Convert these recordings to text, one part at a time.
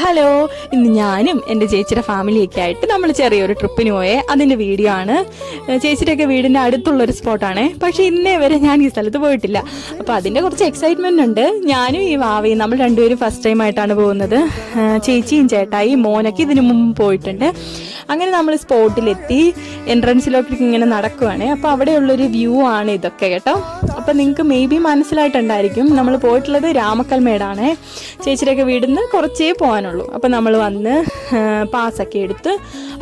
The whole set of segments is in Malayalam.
ഹലോ, ഇന്ന് ഞാനും എൻ്റെ ചേച്ചിയുടെ ഫാമിലിയൊക്കെ ആയിട്ട് നമ്മൾ ചെറിയൊരു ട്രിപ്പിന് പോയേ. അതിൻ്റെ വീഡിയോ ആണ്. ചേച്ചിയുടെയൊക്കെ വീടിൻ്റെ അടുത്തുള്ളൊരു സ്പോട്ടാണ്. പക്ഷേ ഇന്നേ വരെ ഞാൻ ഈ സ്ഥലത്ത് പോയിട്ടില്ല. അപ്പോൾ അതിൻ്റെ കുറച്ച് എക്സൈറ്റ്മെൻ്റ് ഉണ്ട്. ഞാനും ഈ വാവയും നമ്മൾ രണ്ടുപേരും ഫസ്റ്റ് ടൈം ആയിട്ടാണ് പോകുന്നത്. ചേച്ചിയും ചേട്ടായി മോനൊക്കെ ഇതിനു മുമ്പ് പോയിട്ടുണ്ട്. അങ്ങനെ നമ്മൾ സ്പോട്ടിലെത്തി എൻട്രൻസിലോട്ട് ഇങ്ങനെ നടക്കുവാണ്. അപ്പോൾ അവിടെയുള്ളൊരു വ്യൂ ആണ് ഇതൊക്കെ കേട്ടോ. അപ്പോൾ നിങ്ങൾക്ക് മേ ബി മനസ്സിലായിട്ടുണ്ടായിരിക്കും, നമ്മൾ പോയിട്ടുള്ളത് രാമക്കൽമേടാണ്. ചേച്ചിയുടെയൊക്കെ വീടിന്ന് കുറച്ചേ പോകാനുള്ളൂ. അപ്പോൾ നമ്മൾ വന്ന് പാസ്സൊക്കെ എടുത്ത്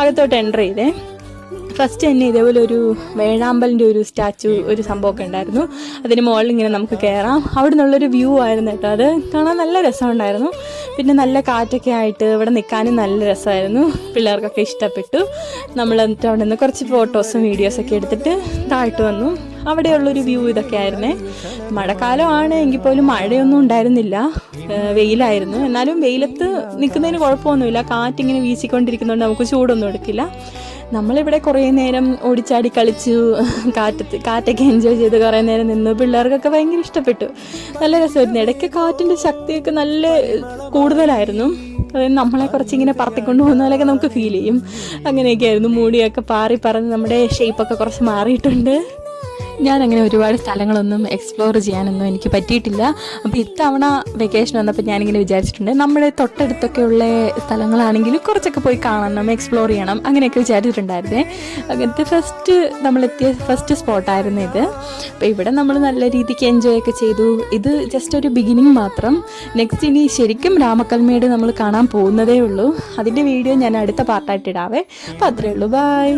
അകത്തോട്ട് എൻ്റർ ചെയ്തേ. ഫസ്റ്റ് തന്നെ ഇതേപോലെ ഒരു വേഴാമ്പലിൻ്റെ ഒരു സ്റ്റാച്ചു ഒരു സംഭവമൊക്കെ ഉണ്ടായിരുന്നു. അതിന് മുകളിൽ ഇങ്ങനെ നമുക്ക് കയറാം. അവിടെ നിന്നുള്ളൊരു വ്യൂ ആയിരുന്നു കേട്ടോ. അത് കാണാൻ നല്ല രസമുണ്ടായിരുന്നു. പിന്നെ നല്ല കാറ്റൊക്കെ ആയിട്ട് ഇവിടെ നിൽക്കാനും നല്ല രസമായിരുന്നു. പിള്ളേർക്കൊക്കെ ഇഷ്ടപ്പെട്ടു. നമ്മൾ എന്നിട്ട് അവിടെ നിന്ന് കുറച്ച് ഫോട്ടോസും വീഡിയോസൊക്കെ എടുത്തിട്ട് താഴ്ത്തു വന്നു. അവിടെയുള്ളൊരു വ്യൂ ഇതൊക്കെ ആയിരുന്നേ. മഴക്കാലമാണ് എങ്കിൽ പോലും മഴയൊന്നും ഉണ്ടായിരുന്നില്ല, വെയിലായിരുന്നു. എന്നാലും വെയിലത്ത് നിൽക്കുന്നതിന് കുഴപ്പമൊന്നുമില്ല. കാറ്റിങ്ങനെ വീശിക്കൊണ്ടിരിക്കുന്നതുകൊണ്ട് നമുക്ക് ചൂടൊന്നും എടുക്കില്ല. നമ്മളിവിടെ കുറേ നേരം ഓടിച്ചാടി കളിച്ചു, കാറ്റൊക്കെ എൻജോയ് ചെയ്ത് കുറേ നേരം നിന്നു. പിള്ളേർക്കൊക്കെ ഭയങ്കര ഇഷ്ടപ്പെട്ടു. നല്ല രസമായിരുന്നു. ഇടയ്ക്ക് കാറ്റിൻ്റെ ശക്തിയൊക്കെ നല്ല കൂടുതലായിരുന്നു. അതായത് നമ്മളെ കുറച്ചിങ്ങനെ പറത്തിക്കൊണ്ട് പോകുന്ന പോലെയൊക്കെ നമുക്ക് ഫീൽ ചെയ്യും. അങ്ങനെയൊക്കെ ആയിരുന്നു. മൂടിയൊക്കെ പാറി പറന്ന് നമ്മുടെ ഷേപ്പൊക്കെ കുറച്ച് മാറിയിട്ടുണ്ട്. ഞാനങ്ങനെ ഒരുപാട് സ്ഥലങ്ങളൊന്നും എക്സ്പ്ലോർ ചെയ്യാനൊന്നും എനിക്ക് പറ്റിയിട്ടില്ല. അപ്പോൾ ഇത്തവണ വെക്കേഷൻ വന്നപ്പോൾ ഞാനിങ്ങനെ വിചാരിച്ചിട്ടുണ്ട്, നമ്മുടെ തൊട്ടടുത്തൊക്കെ ഉള്ള സ്ഥലങ്ങളാണെങ്കിലും കുറച്ചൊക്കെ പോയി കാണണം, എക്സ്പ്ലോർ ചെയ്യണം, അങ്ങനെയൊക്കെ വിചാരിച്ചിട്ടുണ്ടായിരുന്നേ. അങ്ങനത്തെ നമ്മളെത്തിയ ഫസ്റ്റ് സ്പോട്ടായിരുന്നു ഇത്. അപ്പോൾ ഇവിടെ നമ്മൾ നല്ല രീതിക്ക് എൻജോയ് ഒക്കെ ചെയ്തു. ഇത് ജസ്റ്റ് ഒരു ബിഗിനിങ് മാത്രം. നെക്സ്റ്റ് ഇനി ശരിക്കും രാമക്കൽമേട് നമ്മൾ കാണാൻ പോകുന്നതേ ഉള്ളൂ. അതിൻ്റെ വീഡിയോ ഞാൻ അടുത്ത പാർട്ടായിട്ട് ഇടാവേ. അപ്പോൾ അത്രയേ ഉള്ളൂ. ബൈ.